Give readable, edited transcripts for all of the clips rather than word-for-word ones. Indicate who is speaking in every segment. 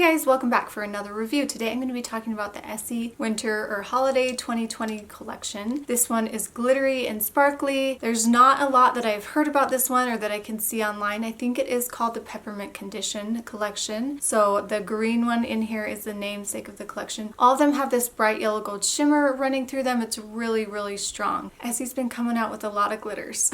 Speaker 1: guys, welcome back for another review. Today I'm going to be talking about the Essie Winter or Holiday 2020 collection. This one is glittery and sparkly. There's not a lot that I've heard about this one or that I can see online. I think it is called the Peppermint Condition collection. So the green one in here is the namesake of the collection. All of them have this bright yellow gold shimmer running through them. It's really strong. Essie's been coming out with a lot of glitters.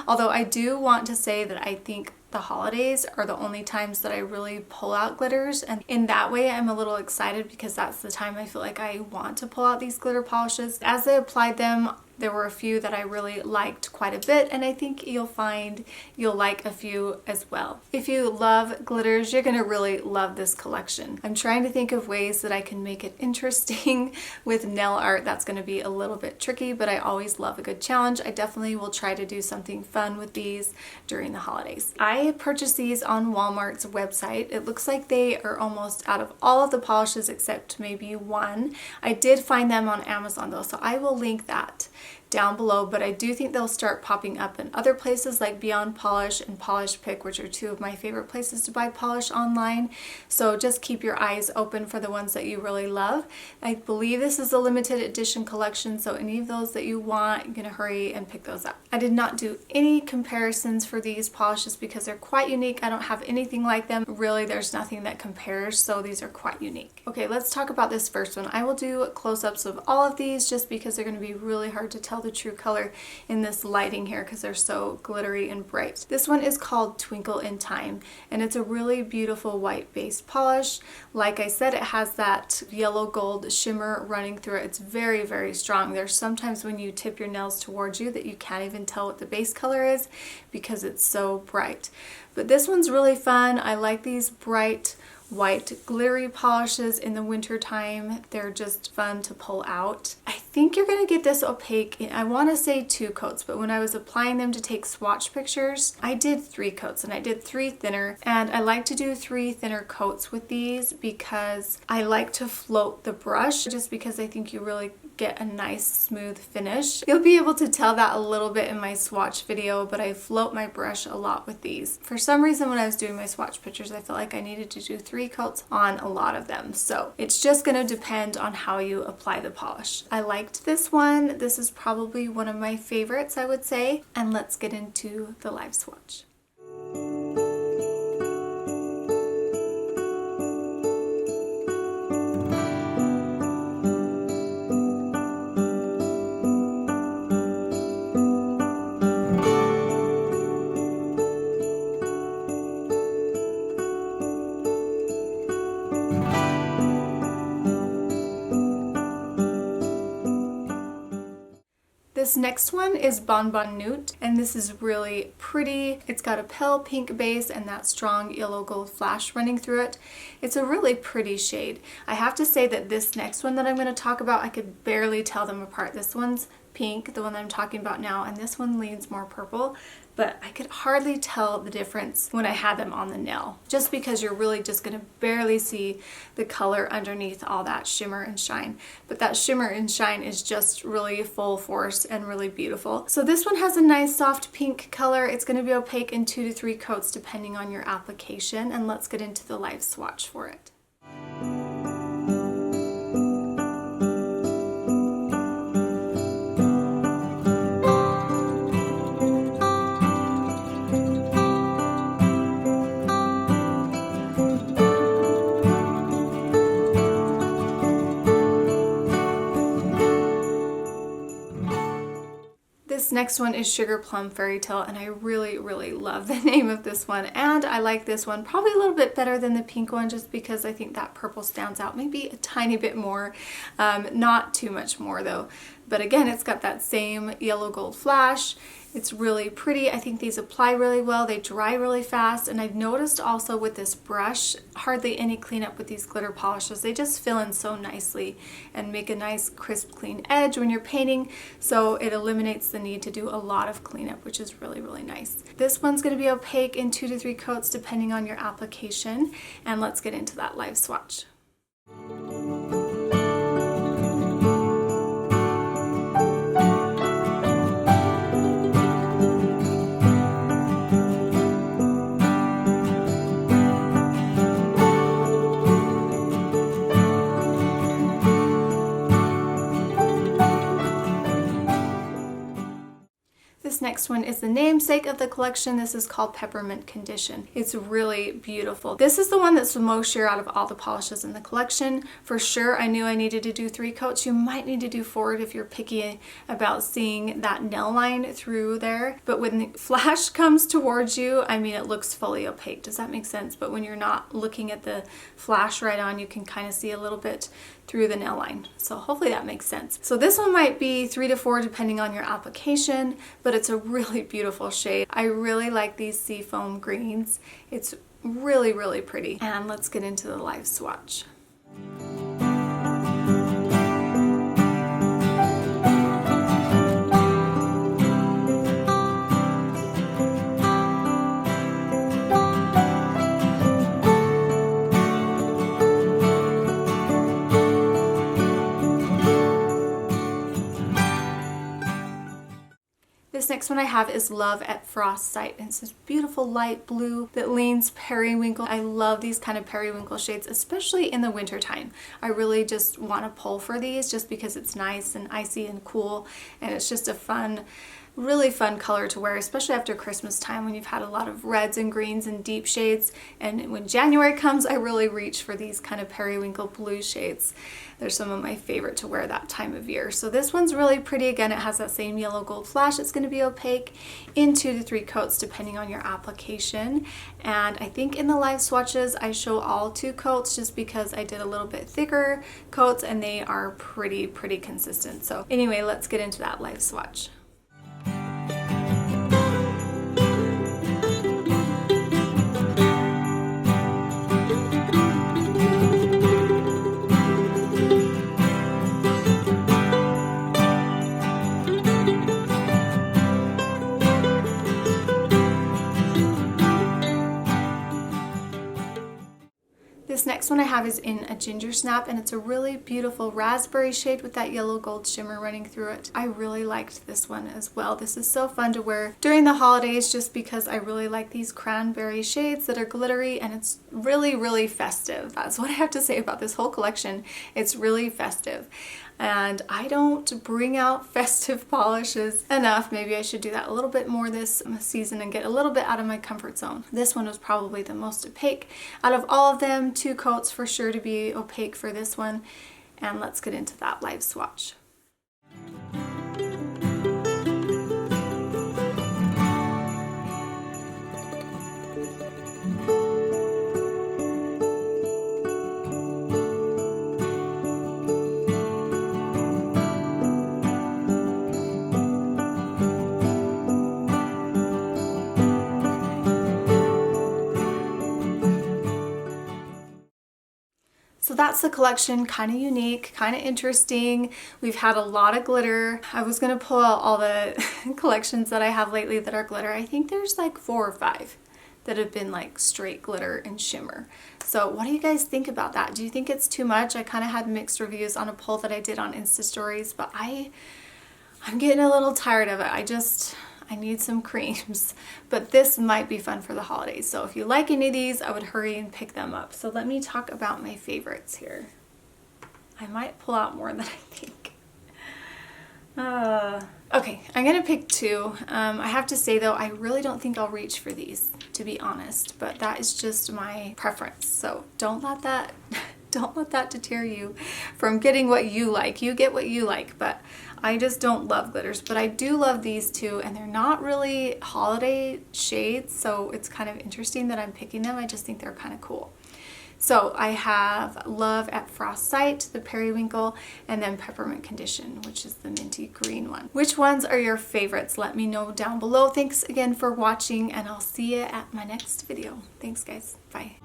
Speaker 1: Although I do want to say that I think the holidays are the only times that I really pull out glitters, and in that way I'm a little excited because that's the time I feel like I want to pull out these glitter polishes. As I applied them, there were a few that I really liked quite a bit, and I think you'll find you'll like a few as well. If you love glitters, you're gonna really love this collection. I'm trying to think of ways that I can make it interesting with nail art. That's gonna be a little bit tricky, but I always love a good challenge. I definitely will try to do something fun with these during the holidays. I purchased these on Walmart's website. It looks like they are almost out of all of the polishes except maybe one. I did find them on Amazon though, so I will link that down below, but I do think they'll start popping up in other places like Beyond Polish and Polish Pick, which are two of my favorite places to buy polish online. So just keep your eyes open for the ones that you really love. I believe this is a limited edition collection, so any of those that you want, you're gonna hurry and pick those up. I did not do any comparisons for these polishes because they're quite unique. I don't have anything like them. Really, there's nothing that compares, so these are quite unique. Okay, let's talk about this first one. I will do close-ups of all of these just because they're going to be really hard to tell the true color in this lighting here because they're so glittery and bright. This one is called Twinkle in Time, and it's a really beautiful white base polish. Like I said, it has that yellow gold shimmer running through it. It's very strong. There's sometimes when you tip your nails towards you that you can't even tell what the base color is because it's so bright. But this one's really fun. I like these bright white glittery polishes in the winter time. They're just fun to pull out. I think you're gonna get this opaque in, I want to say 2 coats, but when I was applying them to take swatch pictures, I did 3 coats and I did 3 thinner, and I like to do 3 thinner coats with these because I like to float the brush just because I think you really get a nice smooth finish. You'll be able to tell that a little bit in my swatch video, but I float my brush a lot with these. For some reason when I was doing my swatch pictures, I felt like I needed to do 3 coats on a lot of them. So it's just gonna depend on how you apply the polish. I liked this one. This is probably one of my favorites, I would say. And let's get into the live swatch. This next one is Bon Newt, and this is really pretty. It's got a pale pink base and that strong yellow gold flash running through it. It's a really pretty shade. I have to say that this next one that I'm going to talk about, I could barely tell them apart. This one's pink, the one that I'm talking about now, and this one leans more purple, but I could hardly tell the difference when I had them on the nail, just because you're really just going to barely see the color underneath all that shimmer and shine. But that shimmer and shine is just really full force and really beautiful. So this one has a nice soft pink color. It's going to be opaque in 2 to 3 coats depending on your application, and let's get into the live swatch for it. This next one is Sugar Plum Fairy Tale, and I really love the name of this one, and I like this one probably a little bit better than the pink one just because I think that purple stands out maybe a tiny bit more, not too much more though. But again, it's got that same yellow gold flash. It's really pretty. I think these apply really well. They dry really fast. And I've noticed also with this brush, hardly any cleanup with these glitter polishes. They just fill in so nicely and make a nice crisp clean edge when you're painting. So it eliminates the need to do a lot of cleanup, which is really nice. This one's going to be opaque in 2 to 3 coats depending on your application. And let's get into that live swatch. next one is the namesake of the collection. This is called Peppermint Condition. It's really beautiful. This is the one that's the most sheer out of all the polishes in the collection. For sure, I knew I needed to do 3 coats. You might need to do 4 if you're picky about seeing that nail line through there. But when the flash comes towards you, I mean, it looks fully opaque. Does that make sense? But when you're not looking at the flash right on, you can kind of see a little bit through the nail line. So hopefully that makes sense. So this one might be 3 to 4 depending on your application, but it's a really beautiful shade. I really like these seafoam greens. It's really, really pretty. And let's get into the live swatch. This next one I have is Love at Frost Sight, and it's this beautiful light blue that leans periwinkle. I love these kind of periwinkle shades, especially in the winter time. I really just want to pull for these just because it's nice and icy and cool, and it's just a fun, really fun color to wear, especially after Christmas time when you've had a lot of reds and greens and deep shades. And when January comes, I really reach for these kind of periwinkle blue shades. They're some of my favorite to wear that time of year. So this one's really pretty. Again, it has that same yellow gold flash. It's going to be opaque in 2 to 3 coats depending on your application. And I think in the live swatches I show all 2 coats just because I did a little bit thicker coats and they are pretty consistent. So anyway, let's get into that live swatch. This next one I have is in a ginger snap, and it's a really beautiful raspberry shade with that yellow gold shimmer running through it. I really liked this one as well. This is so fun to wear during the holidays just because I really like these cranberry shades that are glittery, and it's really festive. That's what I have to say about this whole collection. It's really festive. And I don't bring out festive polishes enough. Maybe I should do that a little bit more this season and get a little bit out of my comfort zone. This one was probably the most opaque out of all of them. 2 coats for sure to be opaque for this one. And let's get into that live swatch. So that's the collection, kind of unique, kind of interesting. We've had a lot of glitter. I was gonna pull out all the collections that I have lately that are glitter. I think there's like 4 or 5 that have been like straight glitter and shimmer. So what do you guys think about that? Do you think it's too much? I kind of had mixed reviews on a poll that I did on Insta Stories, but I'm getting a little tired of it. I need some creams, but this might be fun for the holidays. So if you like any of these, I would hurry and pick them up. So let me talk about my favorites here. I might pull out more than I think. Okay, I'm gonna pick 2. I have to say though, I really don't think I'll reach for these, to be honest, but that is just my preference. So don't let that deter you from getting what you like. You get what you like, but I just don't love glitters. But I do love these 2, and they're not really holiday shades, so it's kind of interesting that I'm picking them. I just think they're kind of cool. So I have Love at Frost Sight, the periwinkle, and then Peppermint Condition, which is the minty green one. Which ones are your favorites? Let me know down below. Thanks again for watching, and I'll see you at my next video. Thanks guys. Bye.